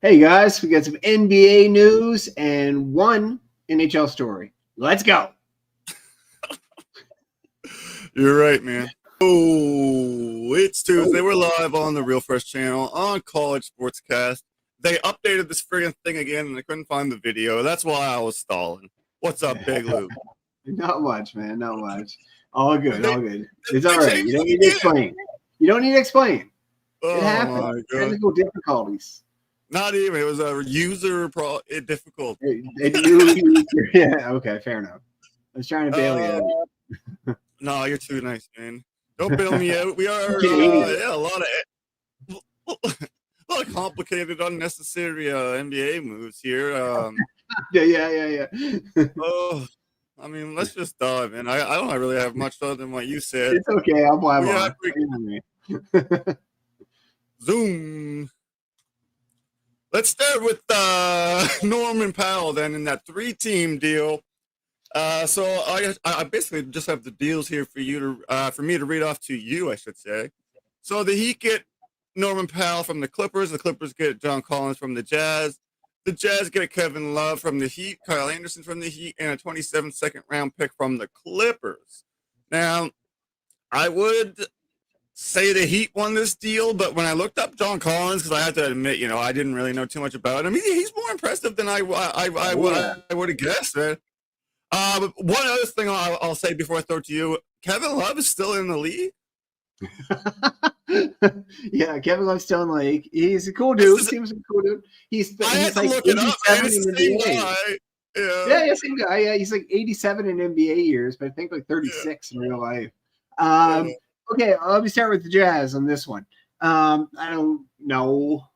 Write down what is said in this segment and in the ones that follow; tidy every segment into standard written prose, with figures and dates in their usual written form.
Hey guys, we got some NBA news and one NHL story. Let's go. You're right, man. Oh, it's Tuesday. We're live on the Real Fresh channel on College Sportscast. They updated this friggin' thing again, and I couldn't find the video. That's why I was stalling. What's up, Big Lou? Not much, man. Not much. All good. They- all good. It's all right. You don't need to explain. Oh, It happens. my God. Technical difficulties. Not even. It was a user difficult. Yeah. Okay. Fair enough. I was trying to bail you out. No, you're too nice, man. Don't bail me out. We are a lot of complicated, unnecessary NBA moves here. Yeah. Oh, I mean, let's just dive in. I don't really have much other than what you said. It's okay. I'll blab on. Zoom. Let's start with Norman Powell then in that 3-team deal. So I basically just have the deals here for you to for me to read off to you, I should say. So the Heat get Norman Powell from the Clippers. The Clippers get John Collins from the Jazz. The Jazz get Kevin Love from the Heat, Kyle Anderson from the Heat, and a 27th second-round pick from the Clippers. Now, I would say the Heat won this deal, but when I looked up John Collins, because I have to admit, I didn't really know too much about him. He's more impressive than I would have guessed, man. But one other thing I'll say before I throw it to you, Kevin Love is still in the league. Yeah, Kevin Love's still in the league. He's a cool dude. Seems like a cool dude. He's like look it up, man. It's the same guy. Yeah, same guy. Yeah, he's like 87 in NBA years, but I think like 36 in real life. Okay, let me start with the Jazz on this one. I don't know.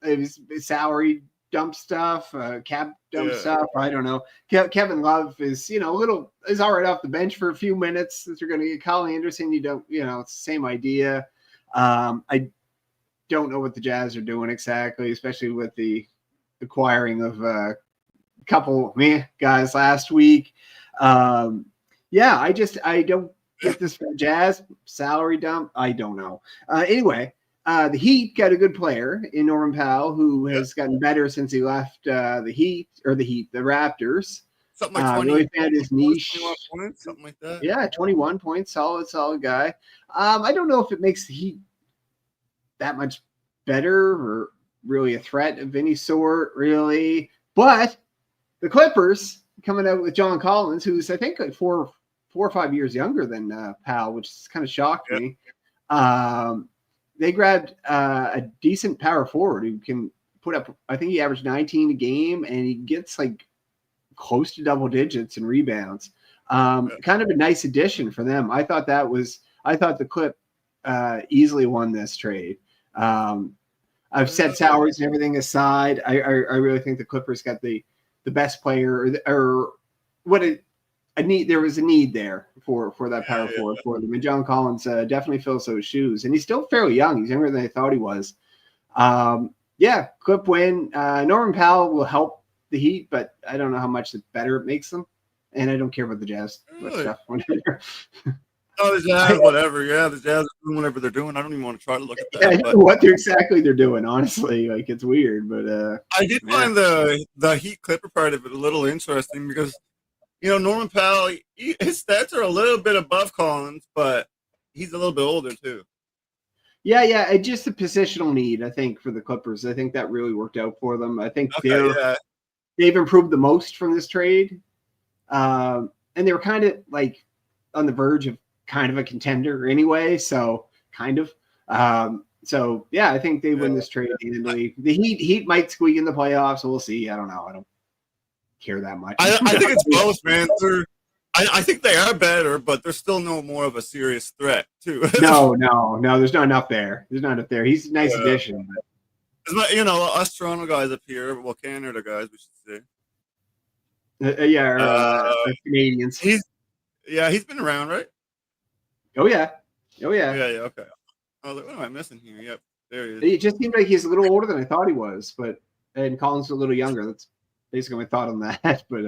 It was salary dump stuff, cap dump stuff. I don't know. Kevin Love is, is all right off the bench for a few minutes. If you're going to get Kyle Anderson, you don't, it's the same idea. I don't know what the Jazz are doing exactly, especially with the acquiring of a couple guys last week. I don't get this Jazz salary dump. I don't know. Anyway. The Heat got a good player in Norman Powell, who has gotten better since he left the Raptors. Something like 20. Really found his niche. Points, something like that. Yeah, 21 points. Solid guy. I don't know if it makes the Heat that much better or really a threat of any sort, really. But the Clippers coming out with John Collins, who's I think like 4 or 5 years younger than Powell, which kind of shocked me. They grabbed a decent power forward who can put up, I think he averaged 19 a game, and he gets like close to double digits in rebounds. Kind of a nice addition for them. I thought the Clip easily won this trade. I've set salaries and everything aside. I really think the Clippers got the best player there was a need there for that power forward for them. And John Collins definitely fills those shoes. And he's still fairly young. He's younger than I thought he was. Clip win. Norman Powell will help the Heat, but I don't know how much better it makes them. And I don't care about the Jazz stuff. The Jazz, whatever. Yeah, the Jazz are doing whatever they're doing. I don't even want to try to look at that. I don't know what they're doing, honestly. Like, it's weird, but I did find the Heat Clipper part of it a little interesting because Norman Powell, his stats are a little bit above Collins, but he's a little bit older too. Yeah. Just a positional need, I think, for the Clippers. I think that really worked out for them. I think they've improved the most from this trade. And they were kind of like on the verge of kind of a contender anyway. So kind of. I think they win this trade easily. The Heat might squeak in the playoffs. So we'll see. I don't know. I don't care that much. I think it's both, man. I think they are better, but they're still no more of a serious threat, too. No. There's not enough there. He's a nice addition. But. Us Toronto guys up here, well, Canada guys, we should say. Canadians. He's been around, right? Oh, yeah. Yeah, okay. I was like, what am I missing here? Yep, there he is. It just seemed like he's a little older than I thought he was, and Collins a little younger. That's basically my thought on that, but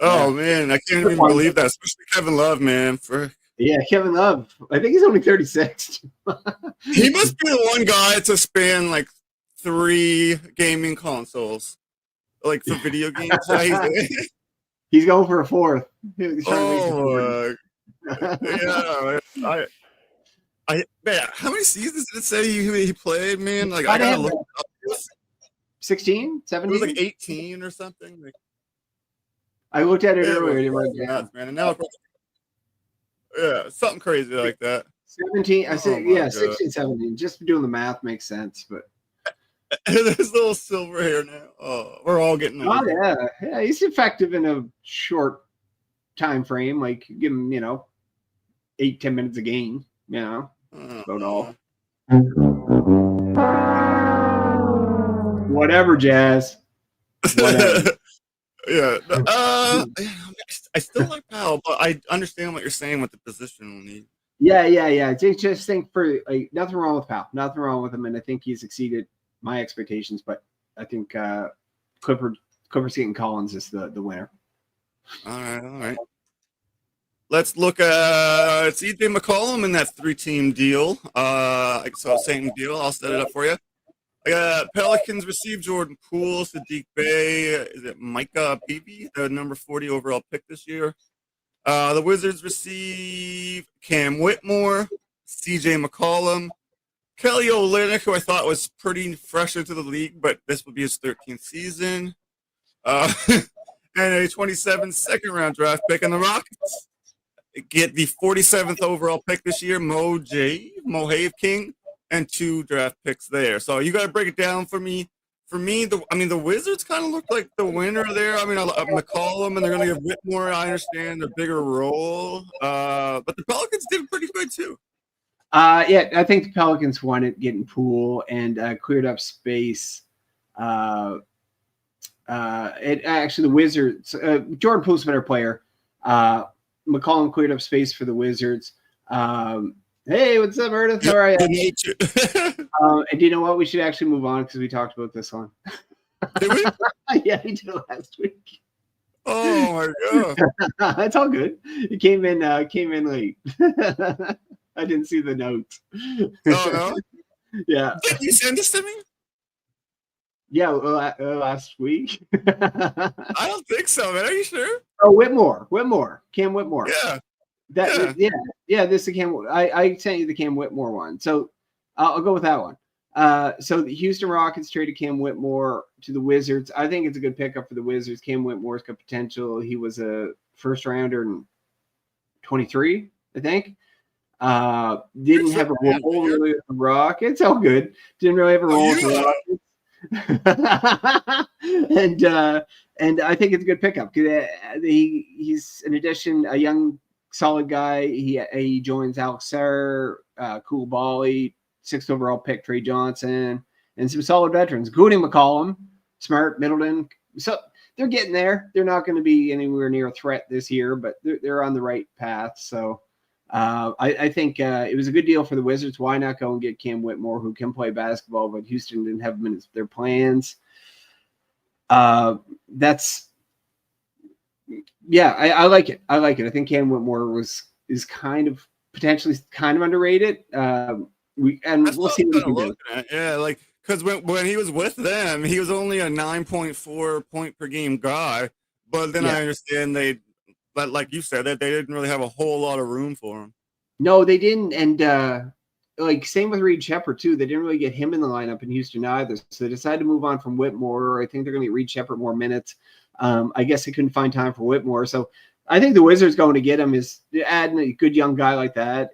man, I can't even believe that, especially Kevin Love, man. Kevin Love. I think he's only 36. He must be the one guy to span like 3 gaming consoles, like for video games. He's going for a 4th. Oh, yeah. Man, how many seasons did it say he played, man? Like, I gotta look up. 16, 17? It was like 18 or something. Like, I looked at it earlier. Man, and now something crazy like that. 17, I said, 16, 17. Just doing the math makes sense, but there's little silver hair now. Oh, we're all getting old. Oh yeah, he's effective in a short time frame. Like give him, 8-10 minutes a game. About all. Whatever, Jazz. Whatever. Yeah. I still like Powell, but I understand what you're saying with the positional need. Yeah. Just think for nothing wrong with Powell. Nothing wrong with him, and I think he's exceeded my expectations. But I think Clippers getting Collins is the winner. All right. Let's look at CJ McCollum in that 3-team deal. So same deal. I'll set it up for you. Pelicans receive Jordan Poole, Sadiq Bey. Is it Micah Beebe, the number 40 overall pick this year? The Wizards receive Cam Whitmore, CJ McCollum, Kelly Olynyk, who I thought was pretty fresh into the league, but this will be his 13th season. And a 27th second-round draft pick in the Rockets. Get the 47th overall pick this year, Mohave King, and 2 draft picks there. So you got to break it down for me. For me, the Wizards kind of look like the winner there. McCollum, and they're going to give Whitmore, I understand, a bigger role. But the Pelicans did pretty good too. I think the Pelicans won it, getting Poole and cleared up space. The Wizards, Jordan Poole's a better player. McCollum cleared up space for the Wizards. Hey, what's up, Ernest? How are you? And do you know what? We should actually move on because we talked about this one. Did we? Yeah, we did last week. Oh my god, that's all good. It came in late. I didn't see the notes. Oh no. Yeah. Did you send this to me? Yeah, last week. I don't think so, man. Are you sure? Oh, Cam Whitmore. Yeah. This is Cam. I sent you the Cam Whitmore one, so I'll go with that one. So the Houston Rockets traded Cam Whitmore to the Wizards. I think it's a good pickup for the Wizards. Cam Whitmore's got potential. He was a first rounder in 23, I think. Didn't have a role really with the Rockets. Oh, good. Didn't really have a role with the Rockets. And I think it's a good pickup because he's in addition a young solid guy. He joins Alex Serre, Koulibaly, 6th overall pick Trey Johnson, and some solid veterans, including McCollum, Smart, Middleton. So they're getting there. They're not going to be anywhere near a threat this year, but they're on the right path. So I think it was a good deal for the Wizards. Why not go and get Cam Whitmore, who can play basketball, but Houston didn't have him in their plans. I like it. I think Cam Whitmore is potentially kind of underrated. We'll see what he can do. Yeah, like because when he was with them, he was only a 9.4 point per game guy. But then I understand but like you said, that they didn't really have a whole lot of room for him. No, they didn't. And same with Reed Shepherd too. They didn't really get him in the lineup in Houston either. So they decided to move on from Whitmore. I think they're going to get Reed Shepherd more minutes. I guess they couldn't find time for Whitmore. So I think the Wizards going to get him is adding a good young guy like that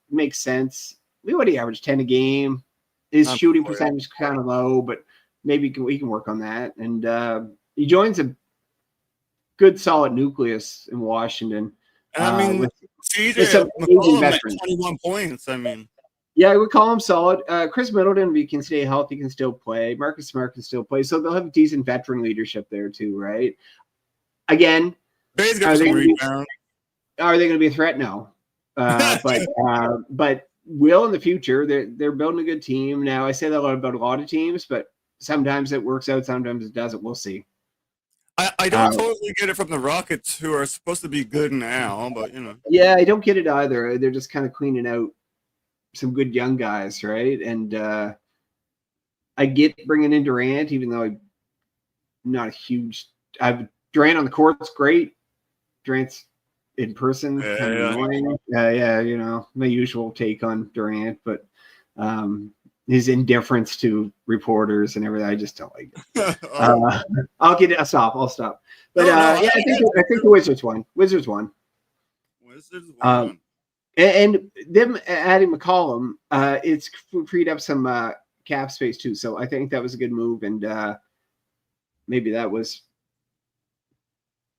makes sense. What do you average 10 a game? His shooting percentage is kind of low, but maybe we can work on that. And he joins a good solid nucleus in Washington. And CJ McCollum at 21 points. Yeah, I would call him solid. Chris Middleton, if he can stay healthy, can still play. Marcus Smart can still play. So they'll have decent veteran leadership there too, right? Again, are they going to be a threat? No. But will in the future. They're building a good team. Now, I say that about a lot of teams, but sometimes it works out, sometimes it doesn't. We'll see. I don't totally get it from the Rockets, who are supposed to be good now, but Yeah, I don't get it either. They're just kind of cleaning out some good young guys, right? And I get bringing in Durant, even though I'm not a huge. Durant on the court's great. Durant's in person kind of annoying. My usual take on Durant, but his indifference to reporters and everything, I just don't like it. I'll stop. But I think the Wizards won. Wizards won. And them adding McCollum, it's freed up some cap space too. So I think that was a good move, and maybe that was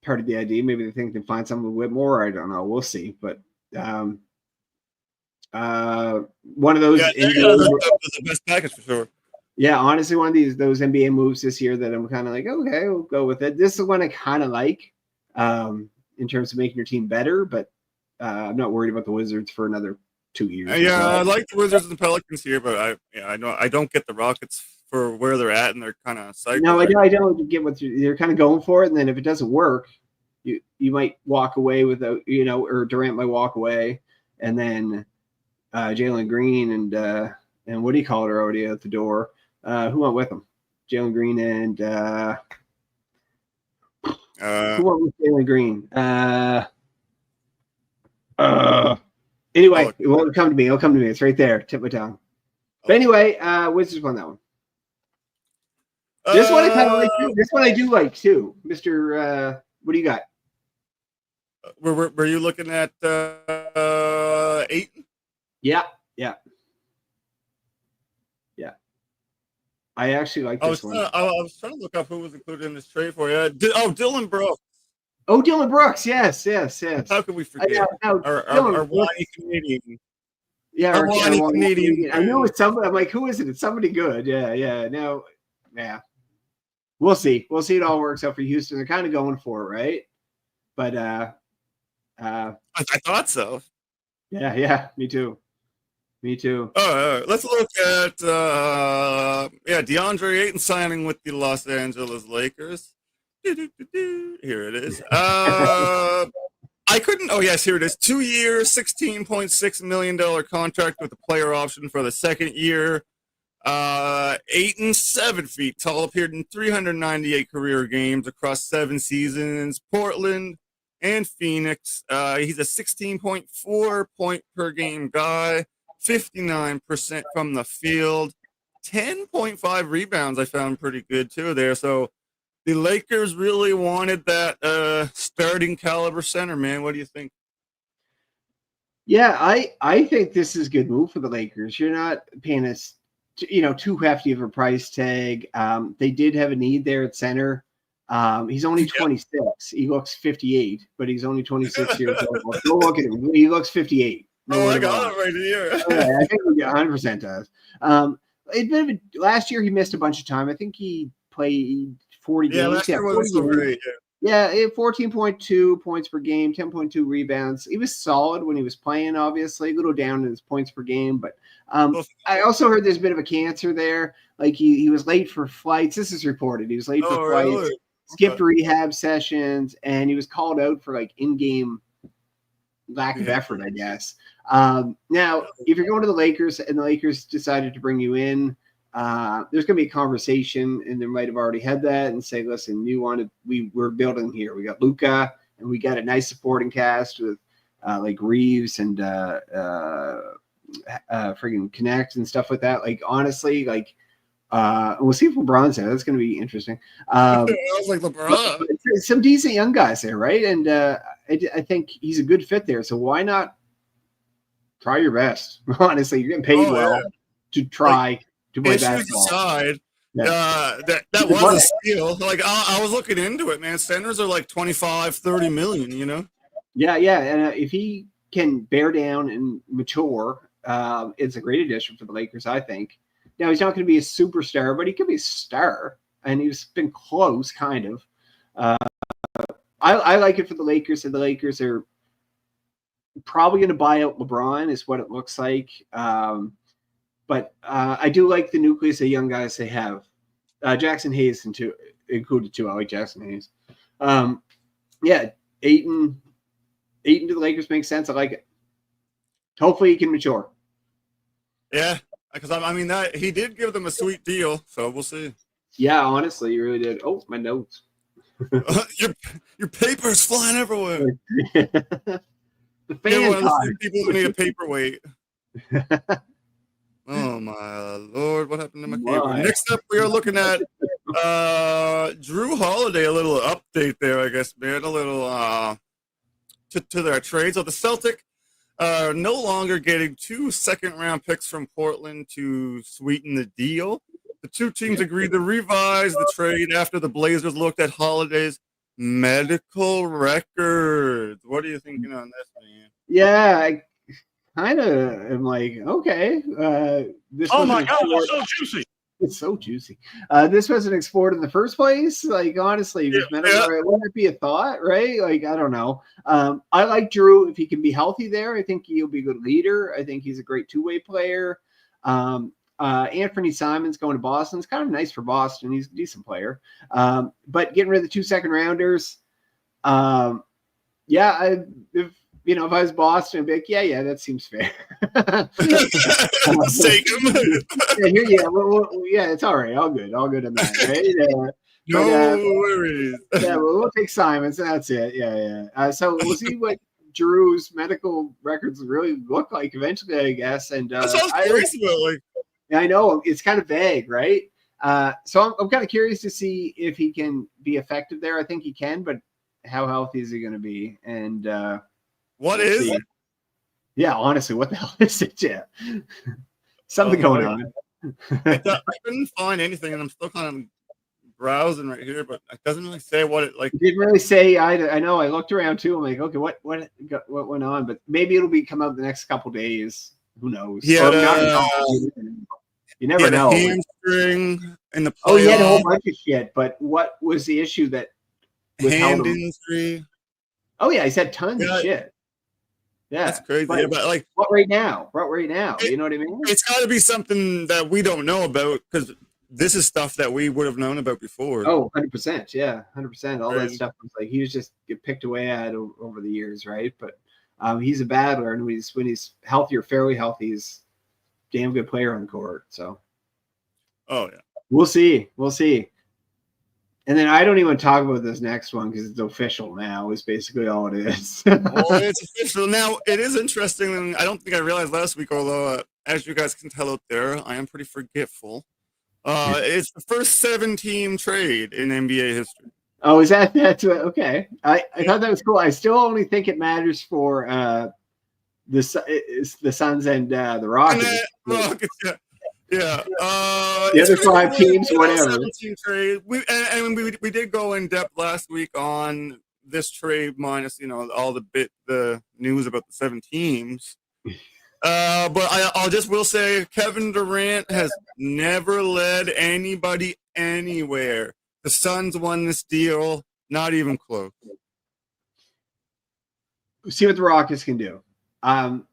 part of the idea. Maybe they think they can find something with Whitmore. I don't know. We'll see. But one of those the best package for sure. Yeah, honestly, one of those NBA moves this year that I'm kind of like, okay, we'll go with it. This is one I kind of like in terms of making your team better, but I'm not worried about the Wizards for another 2 years. I like the Wizards and the Pelicans here, but I don't get the Rockets for where they're at, and they're kind of psycho. No, I don't get what they're kind of going for it, and then if it doesn't work, you might walk away without, or Durant might walk away, and then Jalen Green and what do you call it already at the door? Who went with him? Jalen Green and who went with Jalen Green? Anyway, it won't come to me. It'll come to me. It's right there. Tip my tongue. But anyway, Wizards won that one. This one I kind of like too. This one I do like too. Mr. What do you got? Were you looking at Ayton? Yeah. I actually like this one. I was trying to look up who was included in this trade for you. Dylan Brooks. Oh, Dylan Brooks. Yes. How could we forget? Our whiny Canadian. Yeah, our whiny Canadian. I know it's somebody. I'm like, who is it? It's somebody good. Yeah. No, yeah. We'll see. It all works out for Houston. They're kind of going for it, right? But I thought so. Yeah. Me too. Let's look at Deandre Ayton signing with the Los Angeles Lakers. Here it is. I couldn't. Oh yes, here it is. 2 year, $16.6 million contract with a player option for the second year. Ayton, 7 feet tall, appeared in 398 career games across 7 seasons. Portland and Phoenix. He's a 16.4 point per game guy. 59% from the field, 10.5 rebounds. I found pretty good too there. So the Lakers really wanted that starting caliber center, man. What do you think? Yeah, I think this is a good move for the Lakers. You're not paying us, too hefty of a price tag. They did have a need there at center. He's only 26. He looks 58, but he's only 26 years old. Go look at him. He looks 58. I got it right here. I think he 100% does. Last year he missed a bunch of time. I think he played 40 games. Last year wasn't so great. Yeah, 14.2 points per game, 10.2 rebounds. He was solid when he was playing, obviously. A little down in his points per game. But I also heard there's a bit of a cancer there. Like he was late for flights. This is reported. He was late for flights, really? Skipped rehab sessions, and he was called out for in-game lack of effort, I guess. Now, if you're going to the Lakers and the Lakers decided to bring you in, there's going to be a conversation, and there might have already had that, and say, listen, we're building here. We got Luka, and we got a nice supporting cast with Reeves and friggin' Connect and stuff like that. Honestly, we'll see if LeBron's there. That's going to be interesting. I was like LeBron. Some decent young guys there, right? And I think he's a good fit there. So why not try your best? Honestly, you're getting paid well to try to play basketball. Aside, that was a steal. I was looking into it, man. Centers are $25-30 million. Yeah, and if he can bear down and mature, it's a great addition for the Lakers, I think. Now, he's not going to be a superstar, but he could be a star, and he's been close, kind of. I like it for the Lakers, and the Lakers are probably going to buy out LeBron, is what it looks like. But I do like the nucleus of young guys they have. Jackson Hayes included too. I like Jackson Hayes. Ayton to the Lakers makes sense. I like it. Hopefully he can mature. Yeah. Because I mean that he did give them a sweet deal, so we'll see. Yeah, honestly, you really did. Oh, my notes. Your paper's flying everywhere. The fan one of the people that need a paperweight. Oh my Lord, what happened to my paper? Next up, we are looking at Jrue Holiday. A little update there, I guess, man. A little to their trade. So the Celtic are no longer getting 2 second-round picks from Portland to sweeten the deal. The two teams agreed to revise the trade after the Blazers looked at Holiday's medical records. What are you thinking on this, man? Yeah, I kind of am like, okay. This oh my God, it's so juicy. It's so juicy. This wasn't explored in the first place. Like, honestly, wouldn't it be a thought, right? Like, I don't know. I like Jrue if he can be healthy there. I think he'll be a good leader. I think he's a great two-way player. Anthony Simons going to Boston is kind of nice for Boston. He's a decent player. But getting rid of the 2 second-rounders, if I was Boston, I'd be like, yeah, that seems fair. Take him. Yeah, it's all right. All good on that, right? No worries. Yeah, we'll take Simons, and that's it. Yeah. So we'll see what Jrue's medical records really look like eventually, I guess. And that's what I was curious about. Like, I know it's kind of vague, right? So I'm kind of curious to see if he can be effective there. I think he can, but how healthy is he going to be? And what is it? Yeah, honestly, what the hell is it? Yeah. Something going on. I couldn't find anything, and I'm still kind of browsing right here, but it doesn't really say what it like. It didn't really say. I know. I looked around too. I'm like, okay, what went on? But maybe it'll come out the next couple days. Who knows? Yeah, you never know. Hamstring in the playoffs. Oh, he had a whole bunch of shit. But what was the issue that hand injury? Oh yeah, he's had tons of shit. Yeah, that's crazy. But like, what right now? You know what I mean? It's got to be something that we don't know about because this is stuff that we would have known about before. Oh, 100%. Yeah, 100%. All that stuff was like he was just get picked away at over the years, right? But he's a battler, and when he's healthy or fairly healthy, he's a damn good player on the court. So, oh yeah, we'll see. And then I don't even talk about this next one because it's official now. Is basically all it is. Well, it's official now. It is interesting, and I don't think I realized last week. Although, as you guys can tell out there, I am pretty forgetful. It's the first 7-team trade in NBA history. Oh, is that's okay? I thought that was cool. I still only think it matters for the Suns and the Rockets. Yeah. The other 5 teams, whatever. Trade. We did go in depth last week on this trade minus all the news about the 7 teams. But I'll just will say Kevin Durant has never led anybody anywhere. The Suns won this deal, not even close. See what the Rockets can do.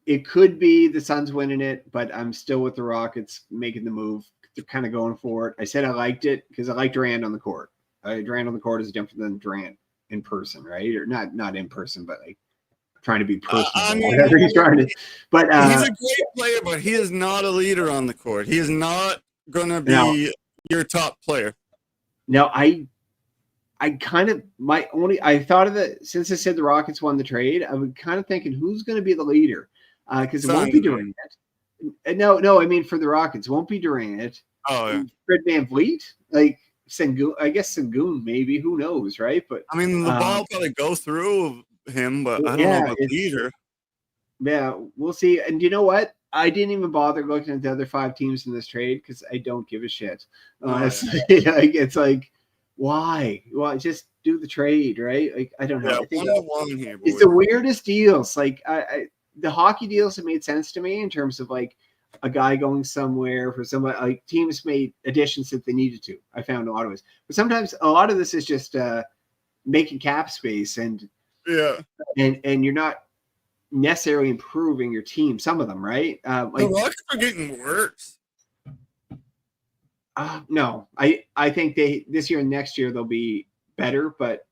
It could be the Suns winning it, but I'm still with the Rockets making the move. They're kind of going for it. I said I liked it because I like Durant on the court. Durant on the court is different than Durant in person, right? Or not in person, but like trying to be personal. Whatever he's trying to. But he's a great player, but he is not a leader on the court. He is not going to be your top player. Now, I kind of I thought of it since I said the Rockets won the trade. I was kind of thinking who's going to be the leader because it won't be Durant. No, I mean for the Rockets, it won't be Durant. Oh, yeah. Fred VanVleet, like Sengun. I guess Sengun, maybe. Who knows, right? But I mean, the ball will probably go through him, but I don't know about leader. Yeah, we'll see. And you know what? I didn't even bother looking at the other 5 teams in this trade because I don't give a shit. Honestly, it's like. Why? Well, just do the trade, right? Like I don't know. Yeah, I think one here, it's the weirdest deals. Like the hockey deals have made sense to me in terms of like a guy going somewhere for somebody. Like teams made additions that they needed to. I found a lot of it, but sometimes a lot of this is just making cap space and you're not necessarily improving your team. Some of them, right? The Rockets are getting worse. No, I think this year and next year they'll be better, but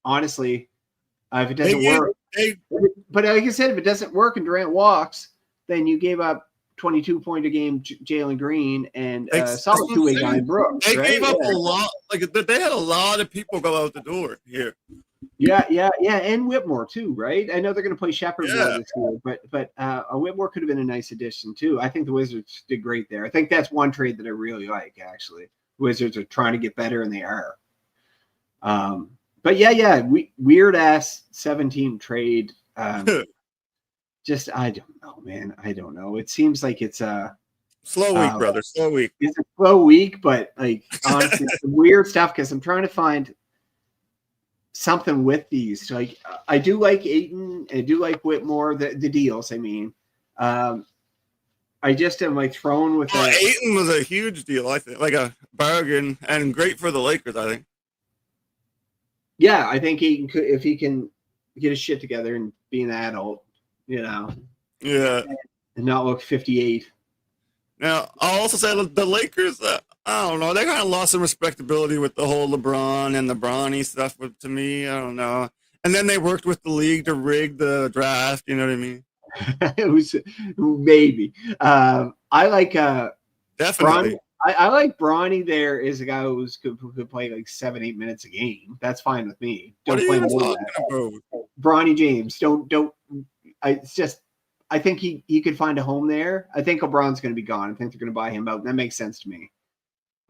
honestly, if it doesn't work, but like I said, if it doesn't work and Durant walks, then you gave up 22-point a game Jalen Green and solid two-way guy in Brooks. They right? gave up a lot. Like they had a lot of people go out the door here. Yeah, and Whitmore too, right? I know they're going to play Shepherd more this year, but Whitmore could have been a nice addition too. I think the Wizards did great there. I think that's one trade that I really like. Actually, the Wizards are trying to get better, and they are. But weird ass 7-team trade. Just I don't know, man. I don't know. It seems like it's a slow week, brother. Slow week. It's a slow week, but like honestly, some weird stuff because I'm trying to find something with these. Like I do like Ayton, I do like Whitmore, the deals. I mean, I just am like thrown with that. Ayton was a huge deal, I think, like a bargain, and great for the Lakers, I think. Yeah, I think Ayton could, if he can get his shit together and be an adult, Yeah, and not look 58. Now, I'll also say the Lakers, I don't know, they kind of lost some respectability with the whole LeBron and the Bronny stuff to me. I don't know. And then they worked with the league to rig the draft, you know what I mean? It was maybe. I like definitely. I like Bronny there as a guy who could play like 7-8 minutes a game. That's fine with me. Don't play more than that. Bronny James. Don't. It's just. I think he could find a home there. I think LeBron's going to be gone. I think they're going to buy him out. And that makes sense to me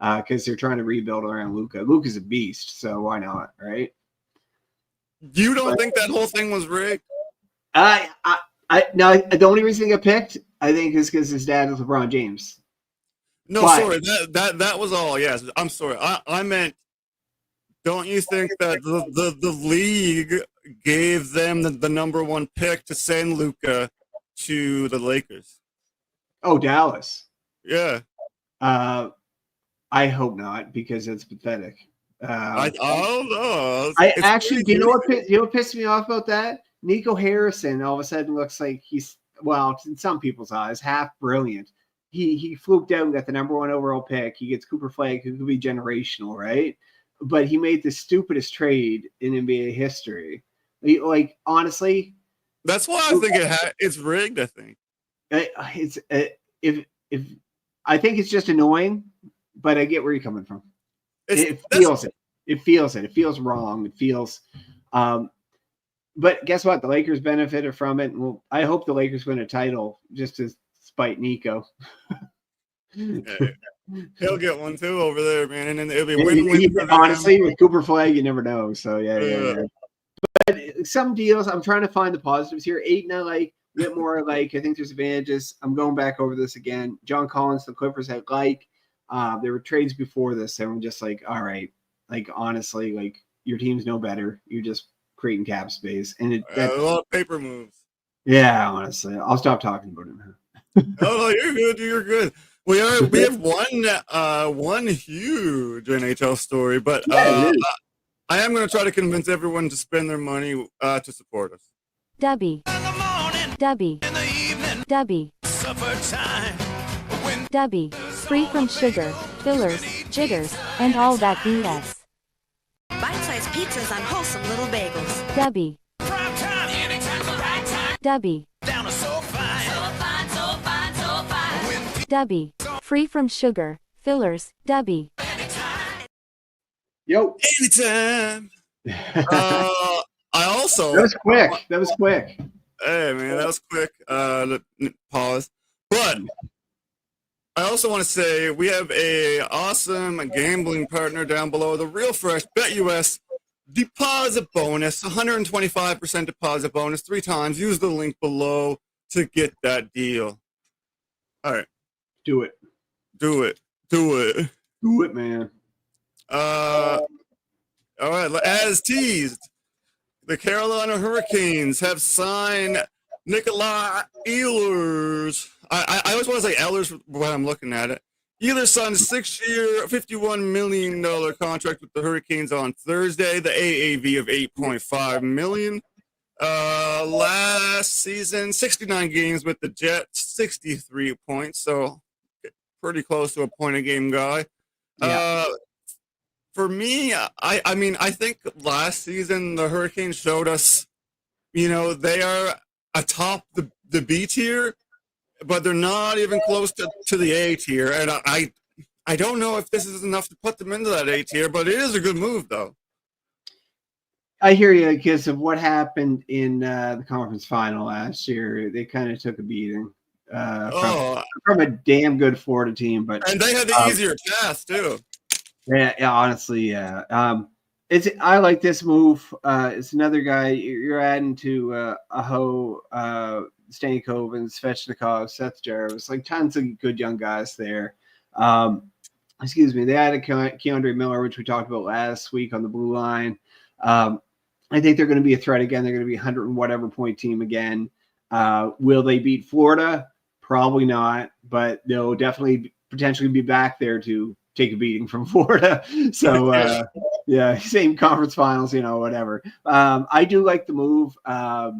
because they're trying to rebuild around Luka. Luka's a beast, so why not, right? You don't think that whole thing was rigged? The only reason he got picked, I think, is because his dad is LeBron James. No, sorry, that was all. Yes, I'm sorry. I meant, don't you think that the league gave them the number one pick to send Luka to the Lakers? Oh, Dallas. Yeah. I hope not because it's pathetic. I don't know. You know what pissed me off about that? Nico Harrison all of a sudden looks like he's, well, in some people's eyes, half brilliant. He fluked out and got the number one overall pick. He gets Cooper Flagg, who could be generational, right? But he made the stupidest trade in NBA history. Like, honestly, that's why I think it's rigged. I think if I think it's just annoying, but I get where you're coming from. It feels it. It feels wrong. It feels. But guess what? The Lakers benefited from it. Well, I hope the Lakers win a title just to spite Nico. He'll get one too over there, man, and then it'll be win-win. Honestly, with Cooper Flagg, you never know. So yeah. But some deals, I'm trying to find the positives here. Ayton, I like. Whitmore, I think there's advantages. I'm going back over this again. John Collins, the Clippers, I like. There were trades before this, and I'm just like, all right, like honestly, like your team's no better. You're just creating cap space, and a lot of paper moves. Yeah, honestly, I'll stop talking about it now. No, you're good. You're good. We have one huge NHL story, but I am going to try to convince everyone to spend their money to support us. Dubby. Dubby. Dubby. Dubby. Free from sugar, fillers, jitters, and all that BS. Bite-sized pizzas on wholesome little bagels. Dubby. Dubby. Dubby. Free from sugar, fillers, Dubby. Yo. Anytime. I also. That was quick. Hey, man, that was quick. Pause. But I also want to say we have a awesome gambling partner down below, the Real Fresh BetUS deposit bonus, 125% deposit bonus 3 times. Use the link below to get that deal. All right. Do it. Do it, man. All right. As teased, the Carolina Hurricanes have signed Nikolaj Ehlers. I always want to say Ehlers when I'm looking at it. Ehlers signed a 6-year, $51 million contract with the Hurricanes on Thursday. The AAV of $8.5 million. Last season, 69 games with the Jets, 63 points. So pretty close to a point-a-game guy. Yeah. For me, I mean, I think last season the Hurricanes showed us, they are atop the B tier, but they're not even close to the A tier. And I don't know if this is enough to put them into that A tier, but it is a good move, though. I hear you because of what happened in the conference final last year. They kind of took a beating from a damn good Florida team, and they had the easier task too. Yeah, honestly, yeah. I like this move. It's another guy you're adding to Aho, Stankoven, Svechnikov, Seth Jarvis, like tons of good young guys there. Excuse me. They added Keandre Miller, which we talked about last week on the blue line. I think they're going to be a threat again. They're going to be 100 and whatever point team again. Will they beat Florida? Probably not, but they'll definitely potentially be back there to take a beating from Florida. So, yeah, same conference finals, whatever. I do like the move. I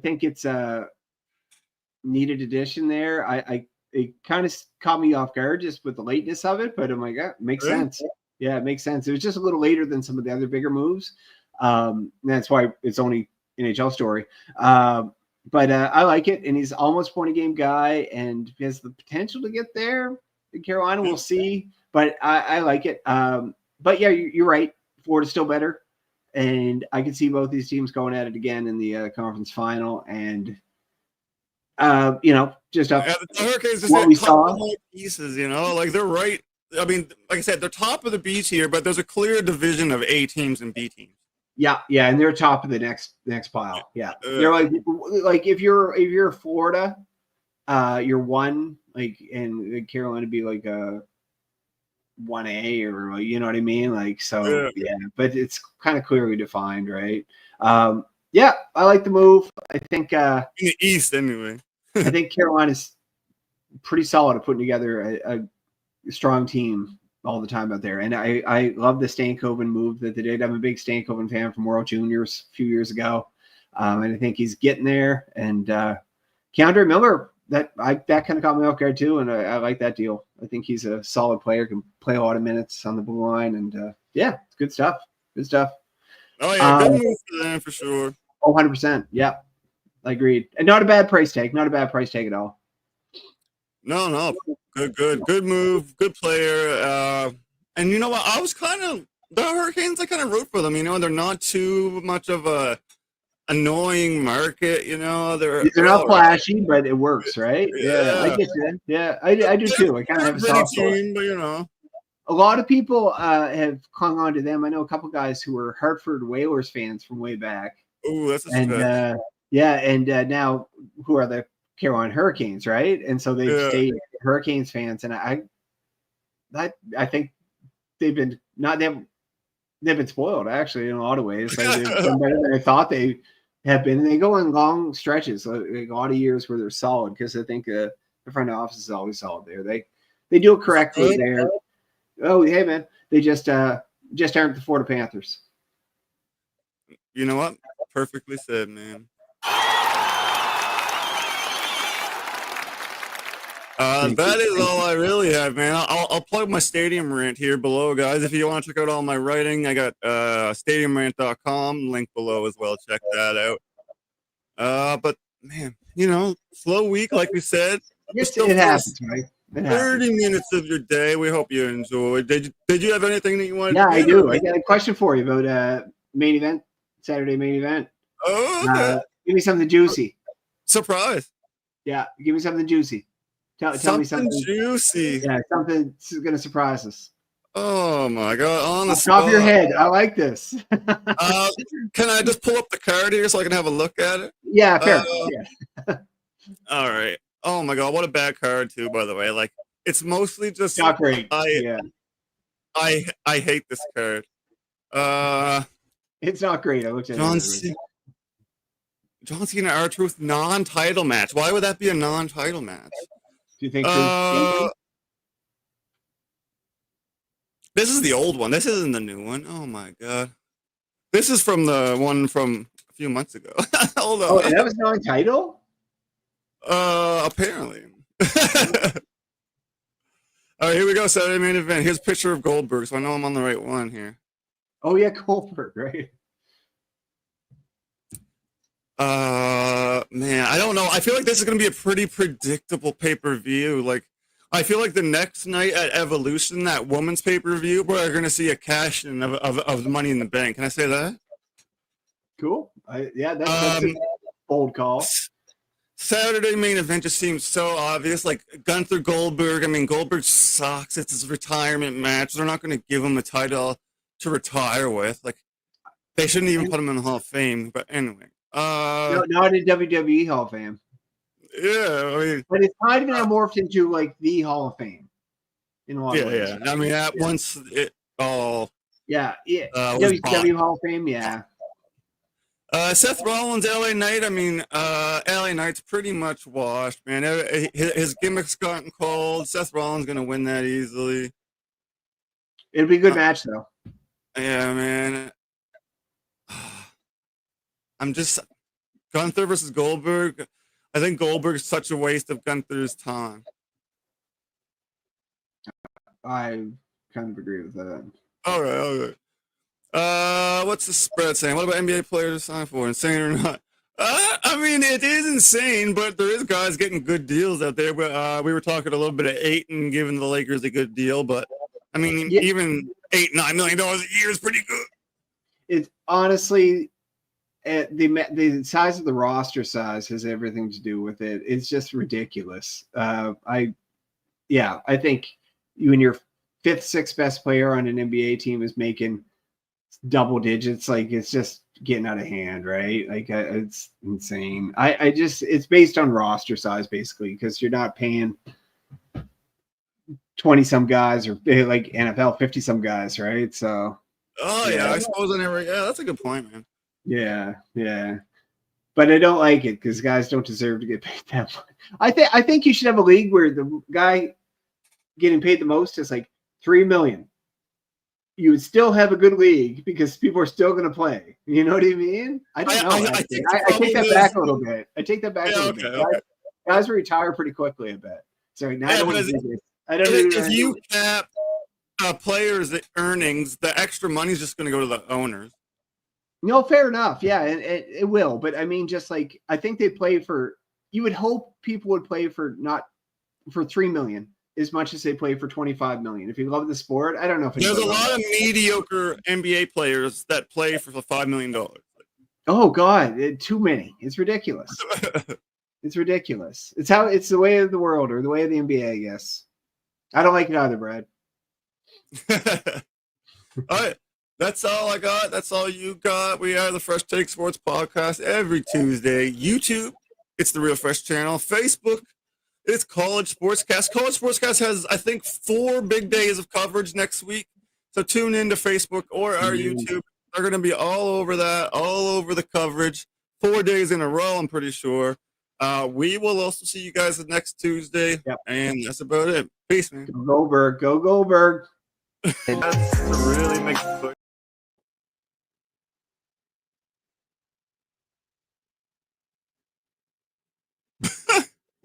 think it's a needed addition there. It kind of caught me off guard just with the lateness of it, but I'm like, it makes sense. Yeah, it makes sense. It was just a little later than some of the other bigger moves. That's why it's only NHL story. But I like it, and he's almost point a game guy, and he has the potential to get there. In Carolina, we'll see, but I like it. But yeah, you're right. Florida's still better, and I can see both these teams going at it again in the conference final. And just the Hurricanes just what we saw pieces. Like they're right. I mean, like I said, they're top of the B tier, but there's a clear division of A teams and B teams. Yeah, and they're top of the next pile. Yeah, they're like if you're Florida, you're one, like, and Carolina be like a 1A or you know what I mean, like so. Yeah, but it's kind of clearly defined, right? Yeah, I like the move. I think in the East anyway. I think Carolina's pretty solid at putting together a strong team all the time out there. And I love the Stankoven move that they did. I'm a big Stankoven fan from World Juniors a few years ago. And I think he's getting there. And Keandre Miller, that kind of caught me off guard too. And I like that deal. I think he's a solid player, can play a lot of minutes on the blue line. And yeah, it's good stuff. Good stuff. Oh yeah, good move for them for sure. 100%. Yeah, I agreed. And not a bad price tag. Not a bad price tag at all. No. Good move. Good player. And you know what? I was the Hurricanes, I kind of root for them. They're not too much of a annoying market. They're not flashy, but it works, right? Yeah, I get that. Yeah, I do too. I kind of have a soft team, but a lot of people have clung on to them. I know a couple guys who were Hartford Whalers fans from way back. Oh, that's a and now who are the Carolina Hurricanes, right? And so they've stayed Hurricanes fans, and I think they've been spoiled actually in a lot of ways. Like they've been better than I thought they have been, and they go on long stretches, like a lot of years where they're solid because I think the front office is always solid there. They do it correctly there. Oh, hey man, they just aren't the Florida Panthers. You know what? Perfectly said, man. That is all I really have, man. I'll plug my Stadium Rant here below, guys. If you want to check out all my writing, I got stadiumrant.com, link below as well. Check that out. But man, slow week, like we said. It happens, right? 30 minutes of your day. We hope you enjoyed. Did you have anything that you wanted? Yeah, I do. I got a question for you about main event, Saturday main event. Oh, okay. Give me something juicy. Surprise. Yeah, give me something juicy. Tell me something juicy. Yeah, something that's going to surprise us. Oh my God! On the top of your head, I like this. Can I just pull up the card here so I can have a look at it? Yeah, fair. Yeah. All right. Oh my God, what a bad card too. By the way, like it's mostly just not great. I hate this card. It's not great. I looked at it. John Cena R-Truth non-title match. Why would that be a non-title match? Do you think? This is the old one. This isn't the new one. Oh my God. This is from the one from a few months ago. Hold on. Oh, that was non-title? Apparently. All right, here we go. Saturday main event. Here's a picture of Goldberg, so I know I'm on the right one here. Oh yeah, Goldberg, right? Man, I don't know. I feel like this is going to be a pretty predictable pay-per-view. Like, I feel like the next night at Evolution, that woman's pay-per-view, we're going to see a cash-in of the Money in the Bank. Can I say that? Cool. That's a bold call. Saturday main event just seems so obvious. Like, Gunther Goldberg. I mean, Goldberg sucks. It's his retirement match. They're not going to give him a title to retire with. Like, they shouldn't even put him in the Hall of Fame. But anyway. No, not a WWE Hall of Fame. Yeah, I mean, but it's kind of now morphed into like the Hall of Fame in a lot of ways. Yeah. I mean, once it all. WCW Hall of Fame, yeah. Seth Rollins, LA Knight. I mean, LA Knight's pretty much washed, man. His gimmick's gotten cold. Seth Rollins gonna win that easily. It'll be a good match, though. Yeah, man. I'm just Gunther versus Goldberg. I think Goldberg's such a waste of Gunther's time. I kind of agree with that. All right. What's the spread saying? What about NBA players to sign for? Insane or not? I mean, it is insane, but there is guys getting good deals out there. But we were talking a little bit of Ayton giving the Lakers a good deal, but I mean, even $8-9 million a year is pretty good. It's honestly. The size of the roster size has everything to do with it. It's just ridiculous. I think when your fifth, sixth best player on an NBA team is making double digits, like it's just getting out of hand, right? Like it's insane. It's based on roster size basically because you're not paying 20 some guys or like NFL 50 some guys, right? So. I suppose that's a good point, man. Yeah, but I don't like it because guys don't deserve to get paid that much. I think you should have a league where the guy getting paid the most is like $3 million. You would still have a good league because people are still going to play. You know what I mean? I don't know. I take that back a little bit. I take that back a little bit. Okay. Guys retire pretty quickly, I bet. Sorry, now I don't want to do this. If you cap players' earnings, the extra money is just going to go to the owners. No, fair enough. Yeah, it will. But I mean, just like I think they play for. You would hope people would play for not for $3 million as much as they play for $25 million. If you love the sport, I don't know if there's a lot of mediocre NBA players that play for $5 million. Oh God, too many. It's ridiculous. It's ridiculous. It's the way of the world or the way of the NBA, I guess. I don't like it either, Brad. All right. That's all I got. That's all you got. We are the Fresh Take Sports Podcast every Tuesday. YouTube, it's the Real Fresh channel. Facebook, it's College Sportscast. College Sportscast has, I think, 4 big days of coverage next week. So tune in to Facebook or our YouTube. They're going to be all over that, all over the coverage. 4 days in a row, I'm pretty sure. We will also see you guys the next Tuesday. Yep. And that's about it. Peace, man. Go Goldberg. Go Goldberg. That's really makes it.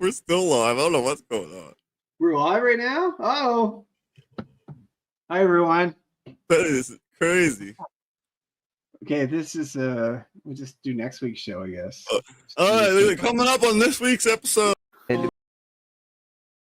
We're still live. I don't know what's going on. We're live right now? Oh. Hi, everyone. That is crazy. Okay, this is we'll just do next week's show, I guess. All right, coming up on this week's episode.